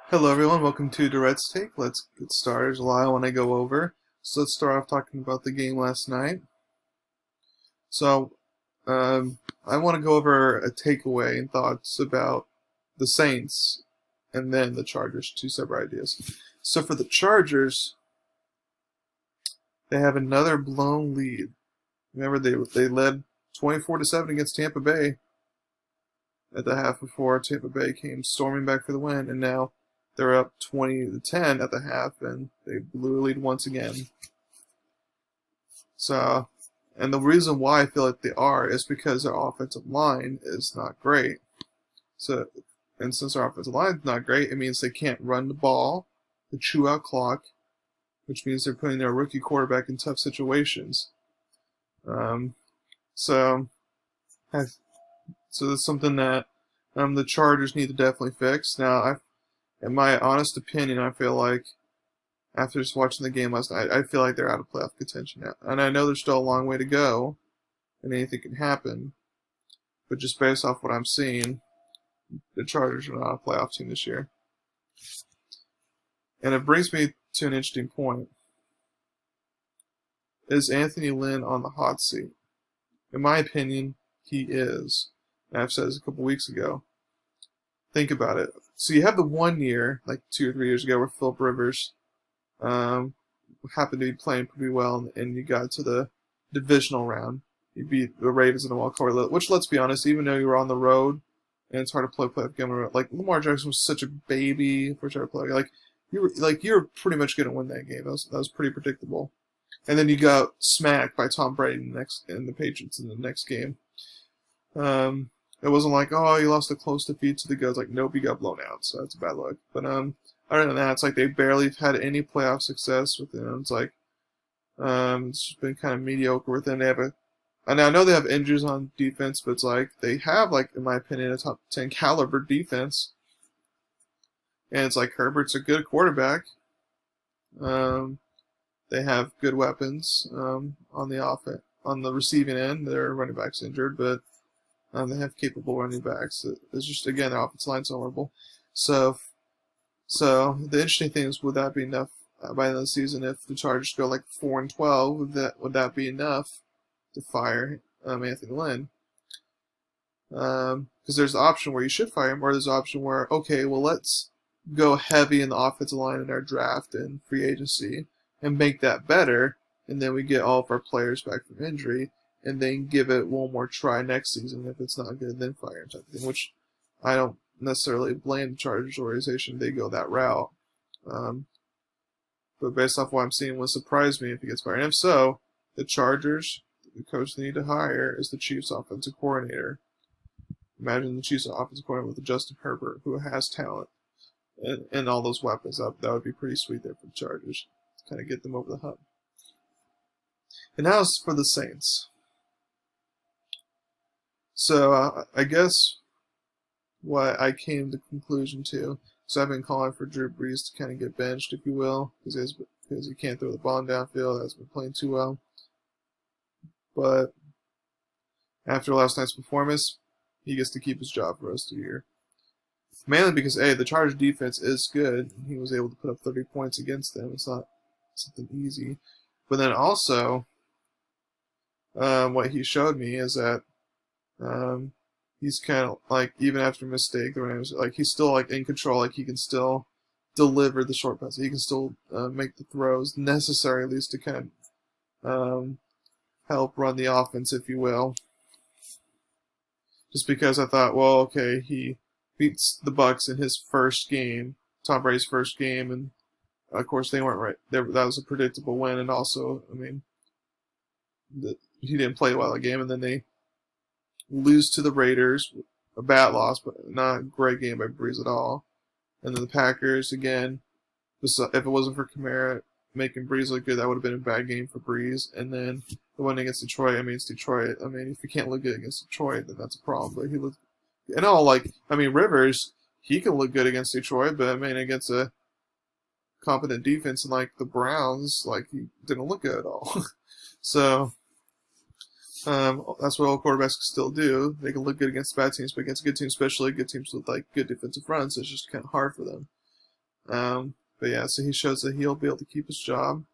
Hello everyone, welcome to Durrett's Take. Let's get started. There's a lot I want to go over. So let's start off talking about the game last night. So I want to go over a takeaway and thoughts about the Saints and then the Chargers, two separate ideas. So for the Chargers, they have another blown lead. Remember they led 24-7 against Tampa Bay at the half before Tampa Bay came storming back for the win, and now they're up 20-10 at the half, and they blew a lead once again. So, and the reason why I feel like they are is because their offensive line is not great. So, and since their offensive line is not great, it means they can't run the ball, they chew out clock, which means they're putting their rookie quarterback in tough situations. So that's something that the Chargers need to definitely fix. Now, in my honest opinion, I feel like after just watching the game last night, I feel like they're out of playoff contention now. And I know there's still a long way to go, and anything can happen. But just based off what I'm seeing, the Chargers are not a playoff team this year. And it brings me to an interesting point. Is Anthony Lynn on the hot seat? In my opinion, he is. And I've said this a couple weeks ago. Think about it. So you have the 1 year, like 2 or 3 years ago, where Philip Rivers happened to be playing pretty well, and you got to the divisional round. You beat the Ravens in a wild card, which, let's be honest, even though you were on the road, and it's hard to play playoff game. Like Lamar Jackson was such a baby for trying to play. You were pretty much going to win that game. That was pretty predictable. And then you got smacked by Tom Brady in the Patriots in the next game. It wasn't like, oh, you lost a close defeat to the Goats. Like, nope, you got blown out, so that's a bad luck. But other than that, it's like they barely had any playoff success with them. It's like it's just been kind of mediocre with them. And I know they have injuries on defense, but it's like they have, like, in my opinion, a top 10 caliber defense. And it's like Herbert's a good quarterback. They have good weapons on the receiving end. Their running back's injured, but they have capable running backs. It's just, again, their offensive line's vulnerable. So the interesting thing is, would that be enough by the end of the season if the Chargers go like 4-12? Would that be enough to fire Anthony Lynn? Because there's the option where you should fire him, or there's the option where, okay, well, let's go heavy in the offensive line in our draft and free agency and make that better, and then we get all of our players back from injury, and then give it one more try next season. If it's not good, then fire him, type of thing. Which I don't necessarily blame the Chargers organization if they go that route. But based off what I'm seeing, would surprise me if he gets fired. And if so, the Chargers, the coach they need to hire is the Chiefs offensive coordinator. Imagine the Chiefs offensive coordinator with Justin Herbert, who has talent and all those weapons. That would be pretty sweet there for the Chargers to kind of get them over the hump. And now it's for the Saints. So I guess what I came to conclusion to, so I've been calling for Drew Brees to kind of get benched, if you will, because he can't throw the ball downfield. That's been playing too well. But after last night's performance, he gets to keep his job for the rest of the year. Mainly because, A, the Chargers defense is good, and he was able to put up 30 points against them. It's not something easy. But then also, what he showed me is that he's kind of like, even after a mistake, he's still like in control. Like, he can still deliver the short passes. He can still make the throws necessary, at least, to kind of help run the offense, if you will. Just because I thought, well, okay, he beats the Bucs in his first game, Tom Brady's first game, and of course they weren't right. That was a predictable win, and also, I mean, he didn't play well that game, and then they lose to the Raiders, a bad loss, but not a great game by Brees at all. And then the Packers, again, if it wasn't for Kamara making Brees look good, that would have been a bad game for Brees. And then the one against Detroit, it's Detroit. If you can't look good against Detroit, then that's a problem. But he looked, Rivers, he can look good against Detroit, but against a competent defense and like the Browns, like, he didn't look good at all. So that's what all quarterbacks can still do. They can look good against bad teams, but against good teams, especially good teams with like good defensive fronts, it's just kind of hard for them. But yeah, so he shows that he'll be able to keep his job.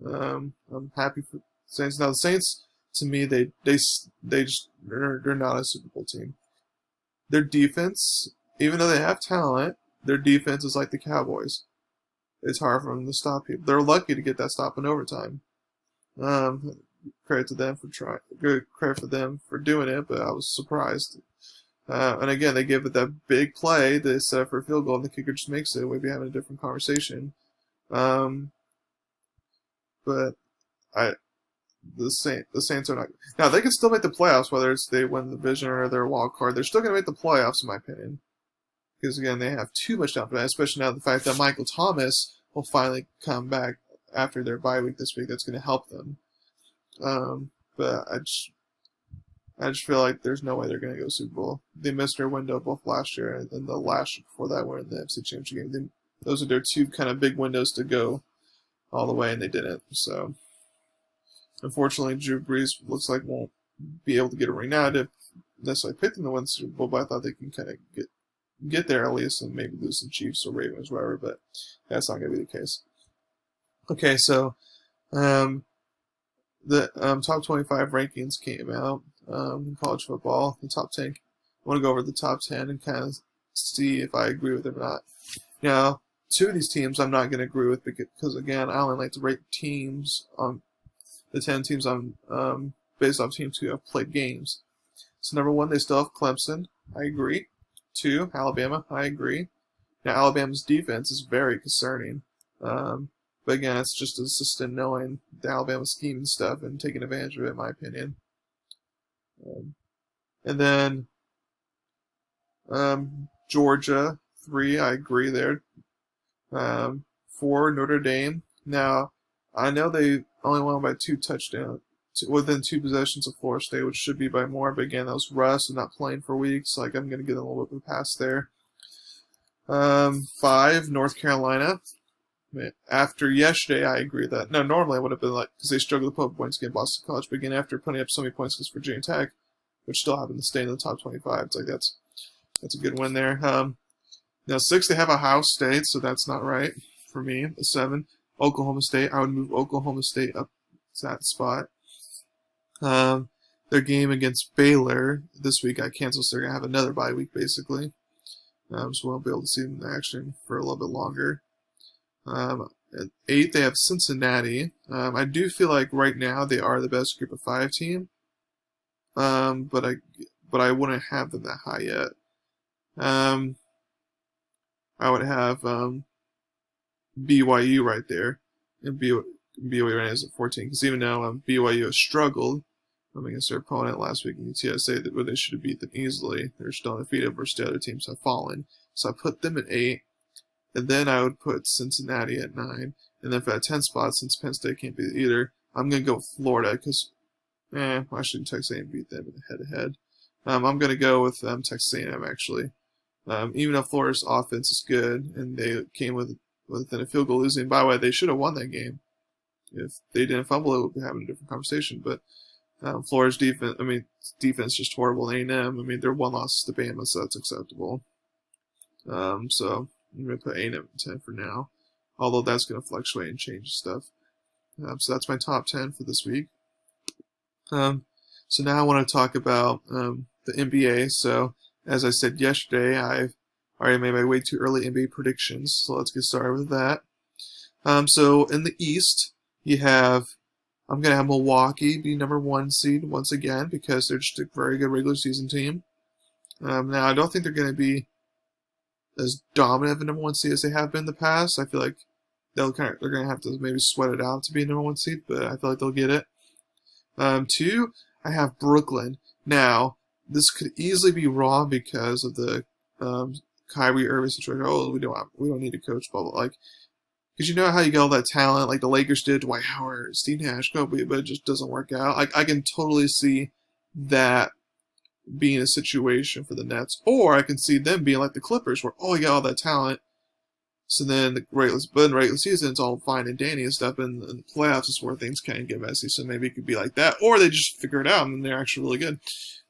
I'm happy for Saints. Now the Saints, to me, they're not a Super Bowl team. Their defense, even though they have talent, their defense is like the Cowboys. It's hard for them to stop people. They're lucky to get that stop in overtime. Credit to them for trying. Good credit for them for doing it, but I was surprised. And again, they give it that big play to set up for a field goal, and the kicker just makes it. We'd be having a different conversation. But the Saints are not. Now they can still make the playoffs, whether it's they win the division or they're a wild card. They're still going to make the playoffs, in my opinion, because again they have too much down for that. Especially now the fact that Michael Thomas will finally come back after their bye week this week. That's going to help them. But I just feel like there's no way they're going to go Super Bowl. They missed their window both last year and the last year before that were in the NFC Championship game. Those are their two kind of big windows to go all the way, and they didn't. So, unfortunately, Drew Brees looks like won't be able to get a ring. Now, I didn't necessarily pick them to win the Super Bowl, but I thought they can kind of get there at least and maybe lose some Chiefs or Ravens, whatever, but that's not going to be the case. Okay, so the top 25 rankings came out in college football, the top 10. I want to go over the top 10 and kind of see if I agree with them or not. Now, two of these teams I'm not going to agree with because, again, I only like to rate teams on the 10 teams on based off teams who have played games. So, number one, they still have Clemson. I agree. 2, Alabama. I agree. Now, Alabama's defense is very concerning. But again, it's just an assistant knowing the Alabama scheme and stuff and taking advantage of it, in my opinion. And then Georgia, 3, I agree there. 4, Notre Dame. Now, I know they only won by 2 touchdowns within 2 possessions of Florida State, which should be by more. But again, that was rust and not playing for weeks. Like, I'm going to get a little bit of a pass there. 5, North Carolina. After yesterday, I agree with that. No, normally I would have been like, because they struggled to put up points against Boston College, but again, after putting up so many points against Virginia Tech, which still happened to stay in the top 25, it's like that's a good win there. Now 6, they have Ohio State, so that's not right for me. 7, Oklahoma State. I would move Oklahoma State up to that spot. Their game against Baylor this week got canceled, so they're gonna have another bye week basically. So we won't be able to see them in action for a little bit longer. At 8, they have Cincinnati. I do feel like right now they are the best Group of 5 team, but I wouldn't have them that high yet. I would have BYU right there, and BYU right now is at 14. Because even though BYU has struggled against their opponent last week in UTSA, where they should have beat them easily, they're still undefeated versus the other teams have fallen. So I put them at 8. And then I would put Cincinnati at 9. And then for that 10 spot, since Penn State can't beat either, I'm going to go with Florida because, I shouldn't Texas A&M beat them in the head-to-head. I'm going to go with Texas A&M, actually. Even though Florida's offense is good, and they came within a field goal losing. By the way, they should have won that game. If they didn't fumble, it would be having a different conversation. But Florida's defense is just horrible. A&M, their one loss is to Bama, so that's acceptable. So I'm going to put A&M at 10 for now, although that's going to fluctuate and change stuff. So that's my top 10 for this week. So now I want to talk about the NBA. So as I said yesterday, I've already made my way too early NBA predictions, so let's get started with that. So in the East, I'm going to have Milwaukee be number 1 seed once again because they're just a very good regular season team. Now, I don't think they're going to be as dominant of a number 1 seed as they have been in the past. I feel like they're going to have to maybe sweat it out to be a number 1 seed, but I feel like they'll get it. 2, I have Brooklyn. Now, this could easily be wrong because of the Kyrie Irving situation. Oh, we don't need a coach, blah, blah, because you know how you get all that talent, like the Lakers did, Dwight Howard, Steve Nash, Kobe, but it just doesn't work out. I can totally see that being a situation for the Nets, or I can see them being like the Clippers, where you got all that talent, so then the regular season it's all fine and dandy and stuff, and the playoffs is where things kind of get messy. So maybe it could be like that, or they just figure it out and they're actually really good.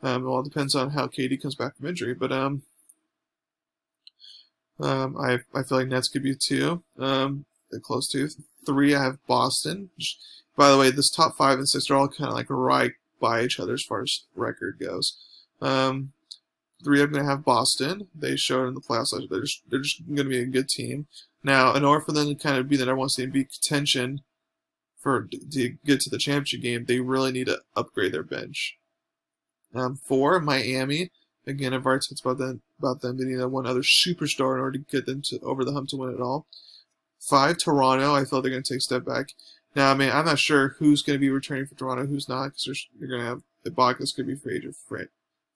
Well, it depends on how KD comes back from injury, but I feel like Nets could be 2. They're close to 3. I have Boston. By the way, this top 5 and 6 are all kind of like right by each other as far as record goes. 3, I'm going to have Boston. They showed in the playoffs last year. They're just going to be a good team. Now, in order for them to kind of be the number 1 seed and be contention to get to the championship game, they really need to upgrade their bench. 4, Miami. Again, I've already talked about them. They need that one other superstar in order to get them over the hump to win it all. 5, Toronto. I feel they're going to take a step back. Now, I mean, I'm not sure who's going to be returning for Toronto, who's not, because you're going to have Ibaka's going to be free agent.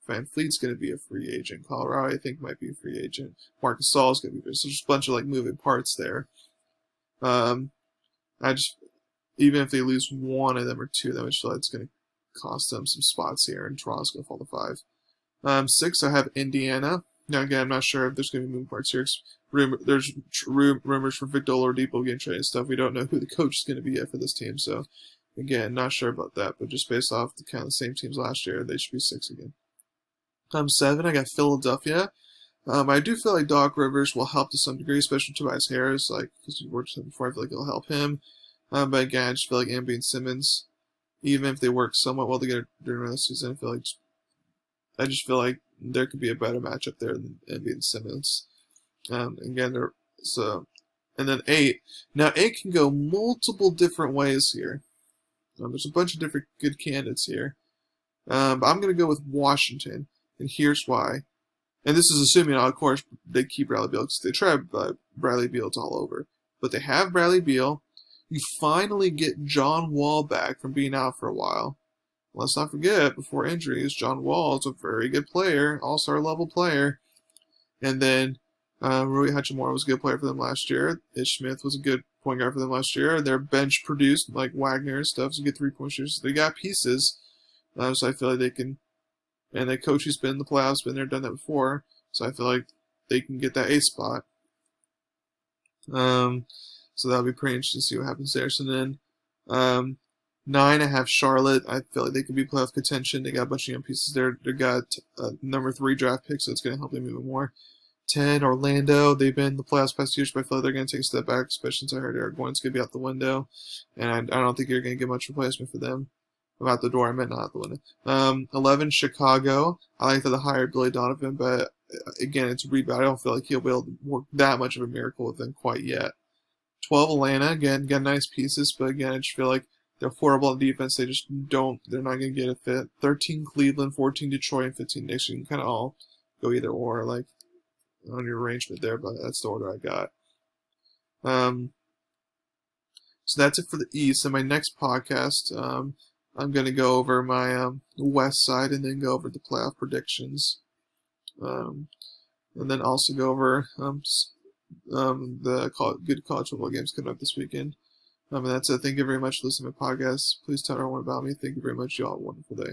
Van Fleet's going to be a free agent. Colorado, I think, might be a free agent. Marcus Gasol is going to be free. So there's a bunch of like moving parts there. Even if they lose one of them or 2 of them, I just feel like it's going to cost them some spots here, and Toronto's going to fall to 5. 6, I have Indiana. Now, again, I'm not sure if there's going to be moving parts here. There's rumors for Victor Oladipo getting traded and stuff. We don't know who the coach is going to be yet for this team. So, again, not sure about that. But just based off the kind of the same teams last year, they should be 6 again. 7, I got Philadelphia. I do feel like Doc Rivers will help to some degree, especially Tobias Harris, because we worked with him before. I feel like it'll help him. But again, I just feel like Embiid and Simmons, even if they work somewhat well together during the season, I just feel like there could be a better matchup there than Embiid and Simmons. Again, and then 8. Now 8 can go multiple different ways here. There's a bunch of different good candidates here. But I'm going to go with Washington, and here's why. And this is assuming, of course, they keep Bradley Beal, because they tried Bradley Beal, it's all over. But they have Bradley Beal. You finally get John Wall back from being out for a while. Let's not forget, before injuries, John Wall is a very good player, all-star level player. And then Rui Hachimura was a good player for them last year. Ish Smith was a good point guard for them last year. Their bench produced, like Wagner and stuff, so good 3-point shooters. They got pieces, so I feel like they can. And the coach who's been in the playoffs, been there, done that before, so I feel like they can get that 8 spot. So that'll be pretty interesting to see what happens there. So then, 9, I have Charlotte. I feel like they could be playoff contention. They got a bunch of young pieces there. They got number 3 draft pick, so it's going to help them even more. 10, Orlando. They've been in the playoffs past years, but I feel like they're going to take a step back, especially since I heard Eric Gordon's going to be out the window. And I don't think you're going to get much replacement for them. I'm out the door, I meant not out the window. 11, Chicago. I like that they hired Billy Donovan, but again, it's a rebuild. I don't feel like he'll be able to work that much of a miracle with them quite yet. 12, Atlanta. Again, got nice pieces, but again, I just feel like they're horrible on defense. They're not going to get a fit. 13, Cleveland. 14, Detroit. And 15, Knicks. You can kind of all go either or, like, on your arrangement there, but that's the order I got. So that's it for the East. In my next podcast, I'm going to go over my West side and then go over the playoff predictions. And then also go over the good college football games coming up this weekend. And that's it. Thank you very much for listening to my podcast. Please tell everyone about me. Thank you very much. You all have a wonderful day.